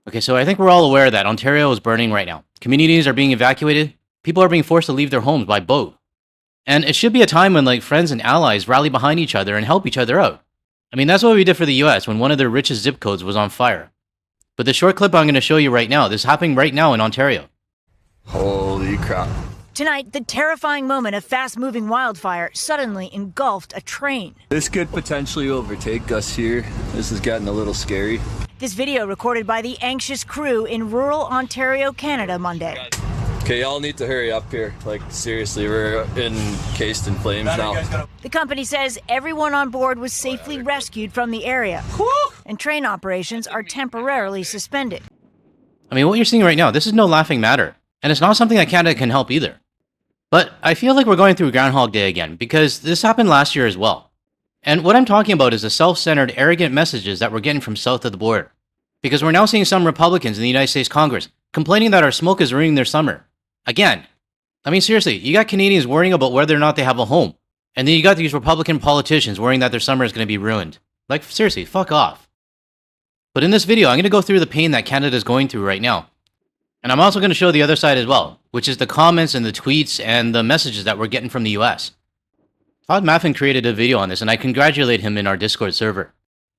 Okay, so I think we're all aware that Ontario is burning right now. Communities are being evacuated. People are being forced to leave their homes by boat. And it should be a time when like friends and allies rally behind each other and help each other out. I mean, that's what we did for the US when one of their richest zip codes was on fire. But the short clip I'm going to show you right now, this is happening right now in Ontario. Holy crap. Tonight, the terrifying moment of fast-moving wildfire suddenly engulfed a train. This could potentially overtake us here. This is getting a little scary. This video recorded by the anxious crew in rural Ontario, Canada, Monday. Okay, y'all need to hurry up here. Like, seriously, we're encased in flames now. The company says everyone on board was safely rescued from the area, and train operations are temporarily suspended. I mean, what you're seeing right now, this is no laughing matter. And it's not something that Canada can help either. But I feel like we're going through Groundhog Day again, because this happened last year as well. And what I'm talking about is the self-centered, arrogant messages that we're getting from south of the border. Because we're now seeing some Republicans in the United States Congress complaining that our smoke is ruining their summer. Again. I mean, seriously, you got Canadians worrying about whether or not they have a home. And then you got these Republican politicians worrying that their summer is going to be ruined. Like, seriously, fuck off. But in this video, I'm going to go through the pain that Canada is going through right now. And I'm also going to show the other side as well, which is the comments and the tweets and the messages that we're getting from the US. Todd Maffin created a video on this, and I congratulate him in our Discord server.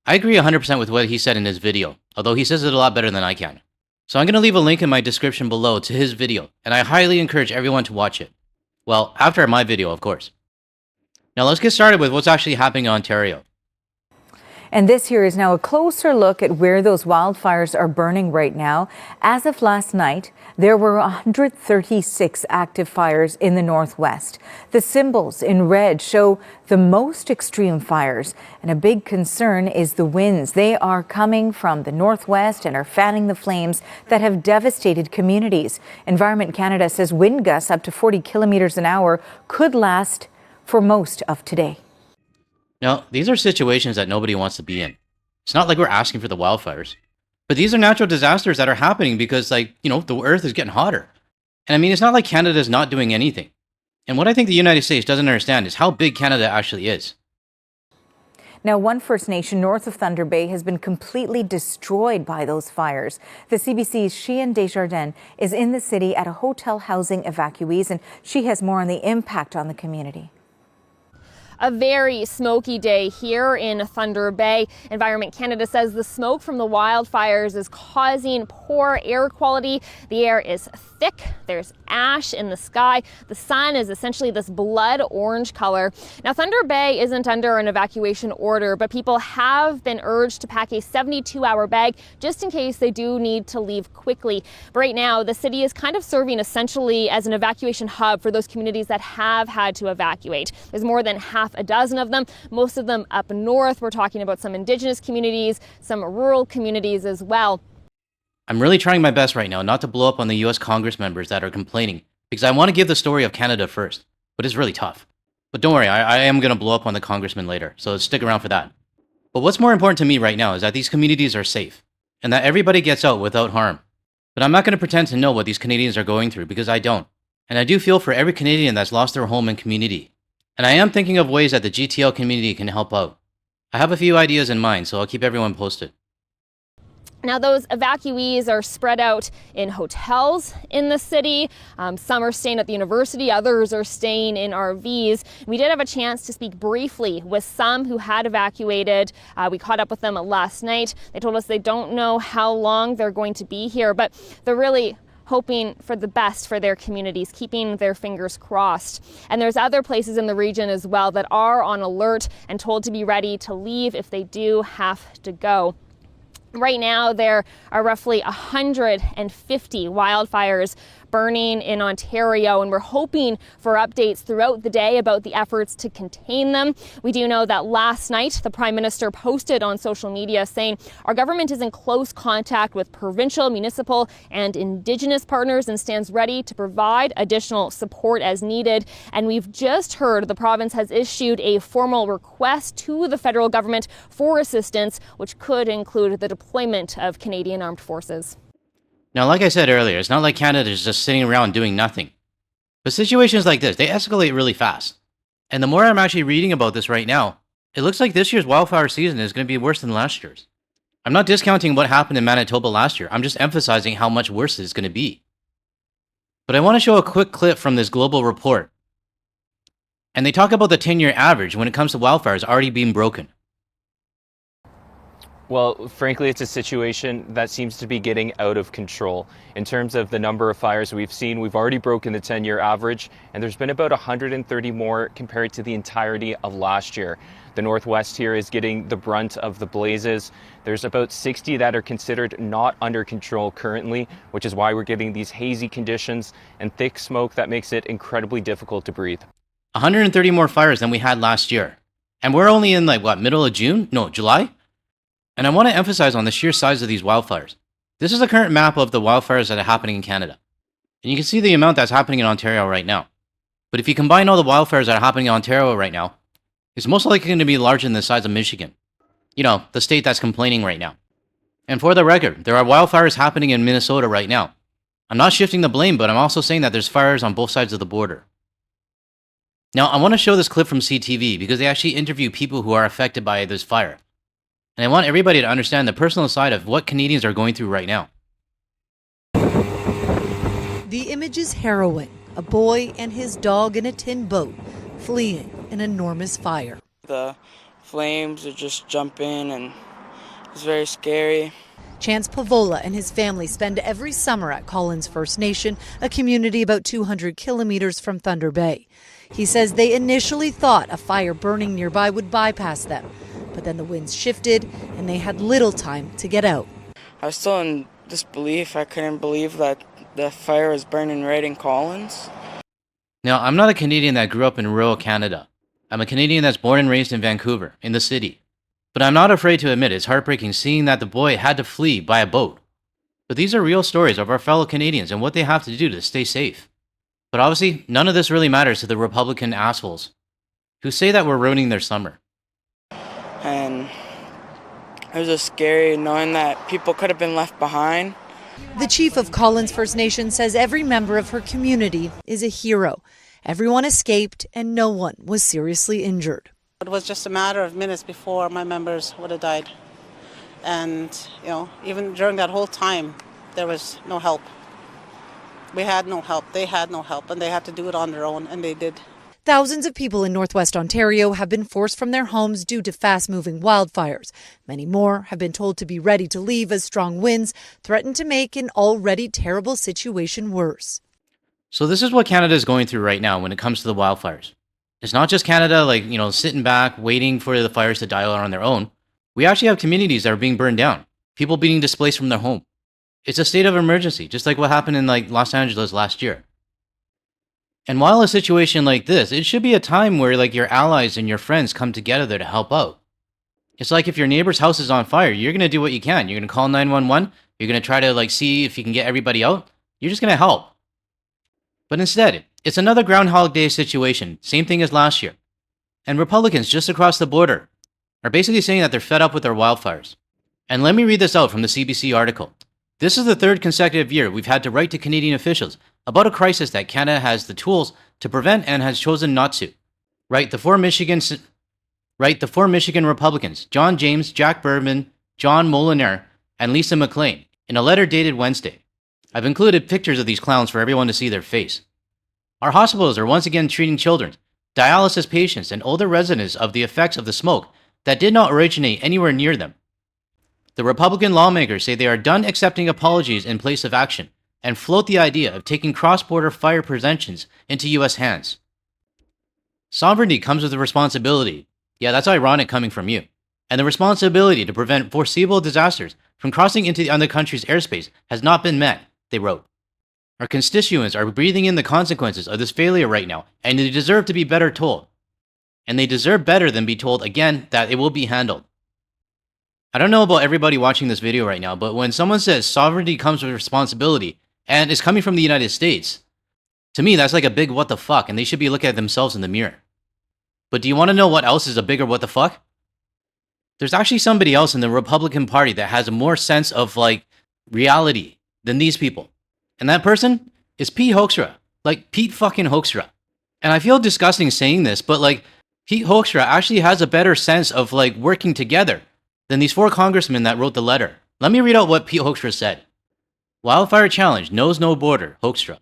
I agree 100% with what he said in his video, although he says it a lot better than I can. So I'm going to leave a link in my description below to his video, and I highly encourage everyone to watch it. Well, after my video, of course. Now let's get started with what's actually happening in Ontario. And this here is now a closer look at where those wildfires are burning right now. As of last night, there were 136 active fires in the Northwest. The symbols in red show the most extreme fires, and a big concern is the winds. They are coming from the Northwest and are fanning the flames that have devastated communities. Environment Canada says wind gusts up to 40 kilometers an hour could last for most of today. Now, these are situations that nobody wants to be in. It's not like we're asking for the wildfires. But these are natural disasters that are happening because, like, the earth is getting hotter. And I mean, it's not like Canada's not doing anything. And what I think the United States doesn't understand is how big Canada actually is. Now, one First Nation north of Thunder Bay has been completely destroyed by those fires. The CBC's Sheehan Desjardins is in the city at a hotel housing evacuees, and she has more on the impact on the community. A very smoky day here in Thunder Bay. Environment Canada says the smoke from the wildfires is causing poor air quality. The air is thick. There's ash in the sky. The sun is essentially this blood orange color. Now, Thunder Bay isn't under an evacuation order, but people have been urged to pack a 72-hour bag just in case they do need to leave quickly. But right now, the city is kind of serving essentially as an evacuation hub for those communities that have had to evacuate. There's more than half a dozen of them, most of them up north. We're talking about some Indigenous communities, some rural communities as well. I'm really trying my best right now not to blow up on the US Congress members that are complaining, because I want to give the story of Canada first, but it's really tough. But don't worry, I am going to blow up on the congressman later, so stick around for that. But what's more important to me right now is that these communities are safe, and that everybody gets out without harm. But I'm not going to pretend to know what these Canadians are going through, because I don't. And I do feel for every Canadian that's lost their home and community. And I am thinking of ways that the GTL community can help out. I have a few ideas in mind, so I'll keep everyone posted. Now, those evacuees are spread out in hotels in the city. Some are staying at the university, others are staying in RVs. We did have a chance to speak briefly with some who had evacuated. We caught up with them last night. They told us they don't know how long they're going to be here, but they're really hoping for the best for their communities, keeping their fingers crossed. And there's other places in the region as well that are on alert and told to be ready to leave if they do have to go. Right now, there are roughly 150 wildfires burning in Ontario, and we're hoping for updates throughout the day about the efforts to contain them. We do know that last night, the Prime Minister posted on social media saying our government is in close contact with provincial, municipal, and Indigenous partners and stands ready to provide additional support as needed. And we've just heard the province has issued a formal request to the federal government for assistance, which could include the deployment of Canadian Armed Forces. Now, like I said earlier, it's not like Canada is just sitting around doing nothing. But situations like this, they escalate really fast. And the more I'm actually reading about this right now, it looks like this year's wildfire season is going to be worse than last year's. I'm not discounting what happened in Manitoba last year. I'm just emphasizing how much worse it's going to be. But I want to show a quick clip from this global report. And they talk about the 10-year average when it comes to wildfires already being broken. Well, frankly, it's a situation that seems to be getting out of control. In terms of the number of fires we've seen, we've already broken the 10-year average, and there's been about 130 more compared to the entirety of last year. The Northwest here is getting the brunt of the blazes. There's about 60 that are considered not under control currently, which is why we're getting these hazy conditions and thick smoke that makes it incredibly difficult to breathe. 130 more fires than we had last year. And we're only in middle of June? No, July? And I want to emphasize on the sheer size of these wildfires. This is a current map of the wildfires that are happening in Canada. And you can see the amount that's happening in Ontario right now. But if you combine all the wildfires that are happening in Ontario right now, it's most likely going to be larger than the size of Michigan. You know, the state that's complaining right now. And for the record, there are wildfires happening in Minnesota right now. I'm not shifting the blame, but I'm also saying that there's fires on both sides of the border. Now, I want to show this clip from CTV because they actually interview people who are affected by this fire. And I want everybody to understand the personal side of what Canadians are going through right now. The image is harrowing. A boy and his dog in a tin boat fleeing an enormous fire. The flames are just jumping and it's very scary. Chance Pavola and his family spend every summer at Collins First Nation, a community about 200 kilometers from Thunder Bay. He says they initially thought a fire burning nearby would bypass them, but then the winds shifted and they had little time to get out. I was still in disbelief. I couldn't believe that the fire was burning right in Collins. Now, I'm not a Canadian that grew up in rural Canada. I'm a Canadian that's born and raised in Vancouver, in the city. But I'm not afraid to admit it's heartbreaking seeing that the boy had to flee by a boat. But these are real stories of our fellow Canadians and what they have to do to stay safe. But obviously, none of this really matters to the Republican assholes who say that we're ruining their summer. And it was just scary knowing that people could have been left behind. The chief of Collins First Nation says every member of her community is a hero. Everyone escaped and no one was seriously injured. It was just a matter of minutes before my members would have died. And, even during that whole time, there was no help. We had no help. They had no help, and they had to do it on their own, and they did. Thousands of people in Northwest Ontario have been forced from their homes due to fast-moving wildfires. Many more have been told to be ready to leave as strong winds threaten to make an already terrible situation worse. So this is what Canada is going through right now when it comes to the wildfires. It's not just Canada, sitting back, waiting for the fires to die out on their own. We actually have communities that are being burned down. People being displaced from their home. It's a state of emergency, just like what happened in Los Angeles last year. And while a situation like this, it should be a time where your allies and your friends come together to help out. It's like if your neighbor's house is on fire, you're going to do what you can. You're going to call 911. You're going to try to see if you can get everybody out. You're just going to help. But instead, it's another Groundhog Day situation, same thing as last year. And Republicans just across the border are basically saying that they're fed up with their wildfires. And let me read this out from the CBC article. This is the third consecutive year we've had to write to Canadian officials about a crisis that Canada has the tools to prevent and has chosen not to. Write the four Michigan Republicans, John James, Jack Berman, John Molinaire, and Lisa McLean, in a letter dated Wednesday. I've included pictures of these clowns for everyone to see their face. Our hospitals are once again treating children, dialysis patients, and older residents of the effects of the smoke that did not originate anywhere near them. The Republican lawmakers say they are done accepting apologies in place of action and float the idea of taking cross-border fire preventions into U.S. hands. Sovereignty comes with a responsibility. Yeah, that's ironic coming from you. And the responsibility to prevent foreseeable disasters from crossing into the other country's airspace has not been met, they wrote. Our constituents are breathing in the consequences of this failure right now, and they deserve to be better told. And they deserve better than be told again that it will be handled. I don't know about everybody watching this video right now, but when someone says sovereignty comes with responsibility and is coming from the United States, to me that's like a big what the fuck, and they should be looking at themselves in the mirror. But do you want to know what else is a bigger what the fuck? There's actually somebody else in the Republican Party that has a more sense of reality than these people. And that person is Pete Hoekstra. Pete fucking Hoekstra. And I feel disgusting saying this, but Pete Hoekstra actually has a better sense of working together than these 4 congressmen that wrote the letter. Let me read out what Pete Hoekstra said. Wildfire challenge knows no border, Hoekstra.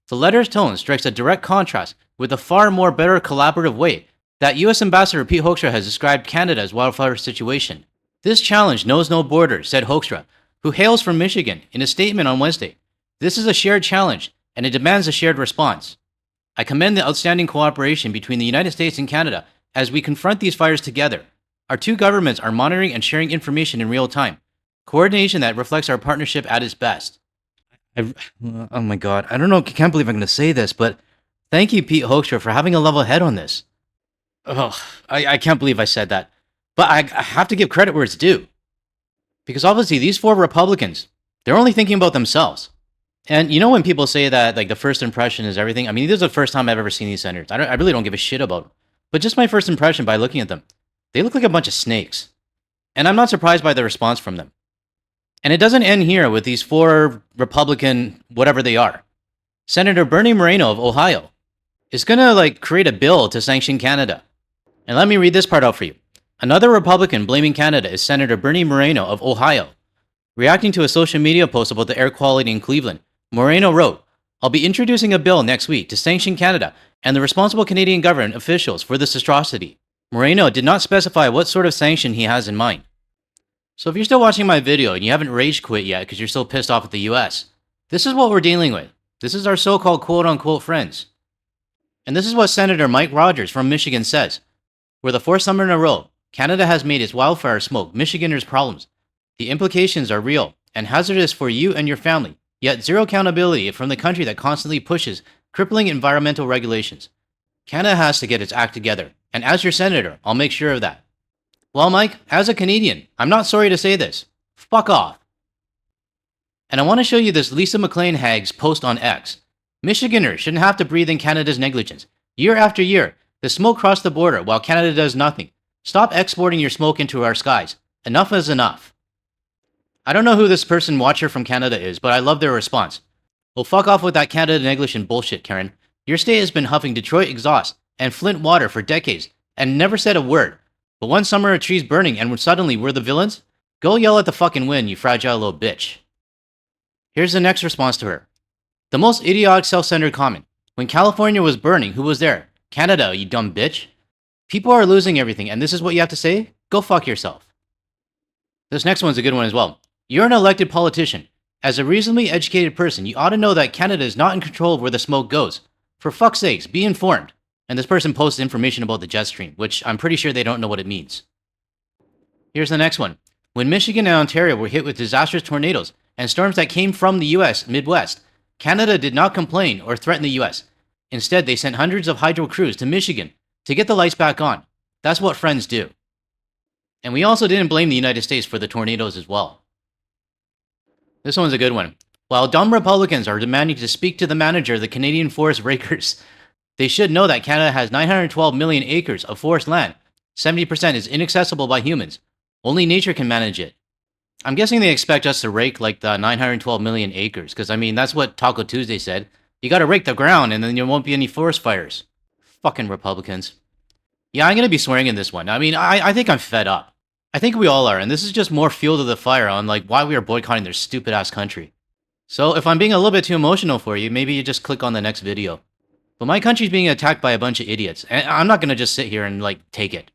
The letter's tone strikes a direct contrast with the far more better collaborative way that U.S. Ambassador Pete Hoekstra has described Canada's wildfire situation. This challenge knows no border, said Hoekstra, who hails from Michigan, in a statement on Wednesday. This is a shared challenge, and it demands a shared response. I commend the outstanding cooperation between the United States and Canada as we confront these fires together. Our 2 governments are monitoring and sharing information in real time, coordination that reflects our partnership at its best. Oh my God, I don't know, I can't believe I'm going to say this, but thank you, Pete Hoekstra, for having a level head on this. Oh, I can't believe I said that. But I have to give credit where it's due. Because obviously, these 4 Republicans, they're only thinking about themselves. And you know when people say that, like, the first impression is everything? I mean, this is the first time I've ever seen these senators. I really don't give a shit about them. But just my first impression by looking at them, they look like a bunch of snakes. And I'm not surprised by the response from them. And it doesn't end here with these 4 Republican, whatever they are. Senator Bernie Moreno of Ohio is going to, create a bill to sanction Canada. And let me read this part out for you. Another Republican blaming Canada is Senator Bernie Moreno of Ohio. Reacting to a social media post about the air quality in Cleveland, Moreno wrote, I'll be introducing a bill next week to sanction Canada and the responsible Canadian government officials for this atrocity. Moreno did not specify what sort of sanction he has in mind. So if you're still watching my video and you haven't rage quit yet because you're still pissed off at the US, this is what we're dealing with. This is our so-called quote-unquote friends. And this is what Senator Mike Rogers from Michigan says. For the 4th summer in a row, Canada has made its wildfire smoke Michiganders' problems. The implications are real and hazardous for you and your family, yet zero accountability from the country that constantly pushes crippling environmental regulations. Canada has to get its act together, and as your senator, I'll make sure of that. Well, Mike, as a Canadian, I'm not sorry to say this. Fuck off. And I want to show you this Lisa McLean hag's post on X. Michiganders shouldn't have to breathe in Canada's negligence. Year after year, the smoke crossed the border while Canada does nothing. Stop exporting your smoke into our skies. Enough is enough. I don't know who this person watcher from Canada is, but I love their response. Well, fuck off with that Canada negligence bullshit, Karen. Your state has been huffing Detroit exhaust and Flint water for decades and never said a word. But one summer a tree's burning and suddenly we're the villains? Go yell at the fucking wind, you fragile little bitch. Here's the next response to her. The most idiotic self-centered comment. When California was burning, who was there? Canada, you dumb bitch. People are losing everything, and this is what you have to say? Go fuck yourself. This next one's a good one as well. You're an elected politician. As a reasonably educated person, you ought to know that Canada is not in control of where the smoke goes. For fuck's sakes, be informed. And this person posts information about the jet stream, which I'm pretty sure they don't know what it means. Here's the next one. When Michigan and Ontario were hit with disastrous tornadoes and storms that came from the US Midwest, Canada did not complain or threaten the US. Instead, they sent hundreds of hydro crews to Michigan to get the lights back on. That's what friends do. And we also didn't blame the United States for the tornadoes as well. This one's a good one. While dumb Republicans are demanding to speak to the manager of the Canadian Forest Rakers, they should know that Canada has 912 million acres of forest land. 70% is inaccessible by humans. Only nature can manage it. I'm guessing they expect us to rake like the 912 million acres, because I mean, that's what Taco Tuesday said. You gotta rake the ground and then there won't be any forest fires. Fucking Republicans. Yeah, I'm gonna be swearing in this one. I mean, I think I'm fed up. I think we all are, and this is just more fuel to the fire on like why we are boycotting their stupid ass country. So if I'm being a little bit too emotional for you, maybe you just click on the next video. But my country's being attacked by a bunch of idiots, and I'm not gonna just sit here and like take it.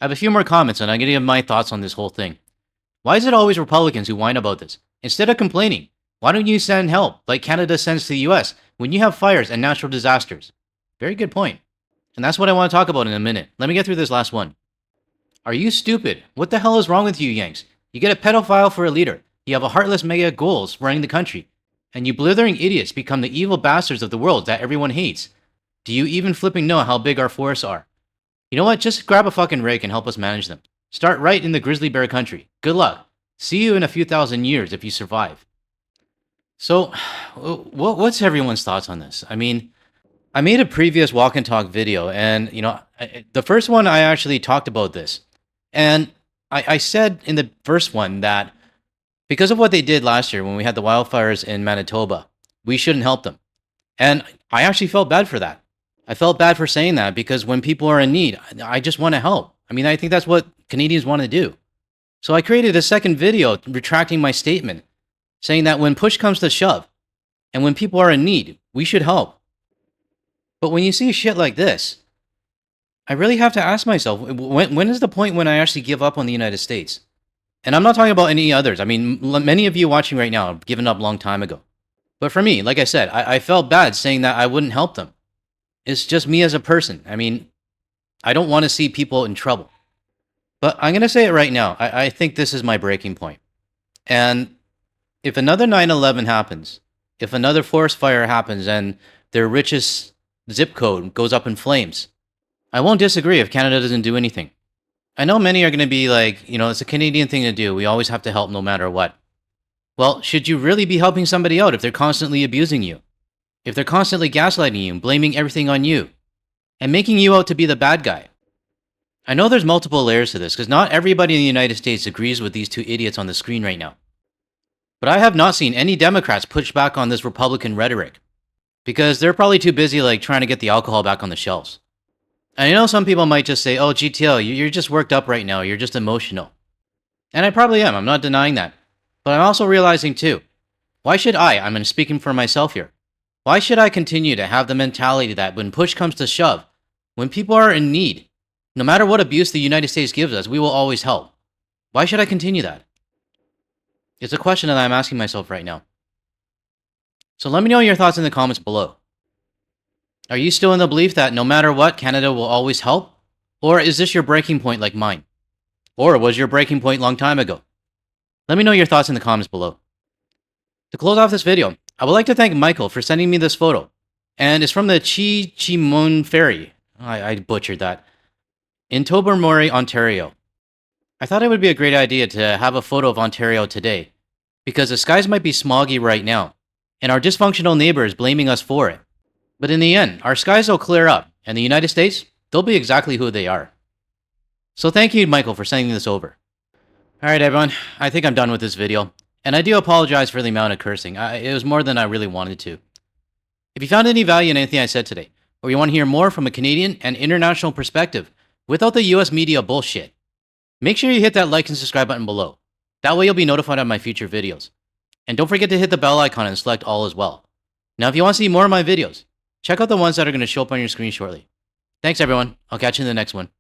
I have a few more comments and I'm gonna give my thoughts on this whole thing. Why is it always Republicans who whine about this? Instead of complaining, why don't you send help like Canada sends to the US when you have fires and natural disasters? Very good point. And that's what I want to talk about in a minute. Let me get through this last one. Are you stupid? What the hell is wrong with you, Yanks? You get a pedophile for a leader. You have a heartless mega goals running the country. And you blithering idiots become the evil bastards of the world that everyone hates. Do you even flipping know how big our forests are? You know what? Just grab a fucking rake and help us manage them. Start right in the grizzly bear country. Good luck. See you in a few thousand years if you survive. So, what's everyone's thoughts on this? I mean, I made a previous walk and talk video, and, you know, the first one I actually talked about this. And I said in the first one that because of what they did last year when we had the wildfires in Manitoba, we shouldn't help them. And I actually felt bad for that. I felt bad for saying that because when people are in need, I just want to help. I mean, I think that's what Canadians want to do. So I created a second video retracting my statement, saying that when push comes to shove, and when people are in need, we should help. But when you see shit like this, I really have to ask myself, when is the point when I actually give up on the United States? And I'm not talking about any others. I mean, many of you watching right now have given up a long time ago. But for me, like I said, I felt bad saying that I wouldn't help them. It's just me as a person. I mean, I don't want to see people in trouble. But I'm going to say it right now. I think this is my breaking point. And if another 9/11 happens, if another forest fire happens and their richest zip code goes up in flames, I won't disagree if Canada doesn't do anything. I know many are going to be like, it's a Canadian thing to do. We always have to help no matter what. Well, should you really be helping somebody out if they're constantly abusing you? If they're constantly gaslighting you and blaming everything on you? And making you out to be the bad guy? I know there's multiple layers to this, because not everybody in the United States agrees with these two idiots on the screen right now. But I have not seen any Democrats push back on this Republican rhetoric, because they're probably too busy trying to get the alcohol back on the shelves. And I know some people might just say, oh, GTL, you're just worked up right now, you're just emotional. And I probably am, I'm not denying that. But I'm also realizing too, why should I'm speaking for myself here, why should I continue to have the mentality that when push comes to shove, when people are in need, no matter what abuse the United States gives us, we will always help? Why should I continue that? It's a question that I'm asking myself right now. So let me know your thoughts in the comments below. Are you still in the belief that no matter what, Canada will always help? Or is this your breaking point like mine? Or was your breaking point a long time ago? Let me know your thoughts in the comments below. To close off this video, I would like to thank Michael for sending me this photo. And it's from the Chi-Chi-Mon Ferry. I butchered that. In Tobermory, Ontario. I thought it would be a great idea to have a photo of Ontario today, because the skies might be smoggy right now, and our dysfunctional neighbor is blaming us for it. But in the end, our skies will clear up, and the United States, they'll be exactly who they are. So thank you, Michael, for sending this over. Alright everyone, I think I'm done with this video, and I do apologize for the amount of cursing. It was more than I really wanted to. If you found any value in anything I said today, or you want to hear more from a Canadian and international perspective, without the US media bullshit, make sure you hit that like and subscribe button below. That way you'll be notified of my future videos. And don't forget to hit the bell icon and select all as well. Now if you want to see more of my videos, check out the ones that are going to show up on your screen shortly. Thanks everyone, I'll catch you in the next one.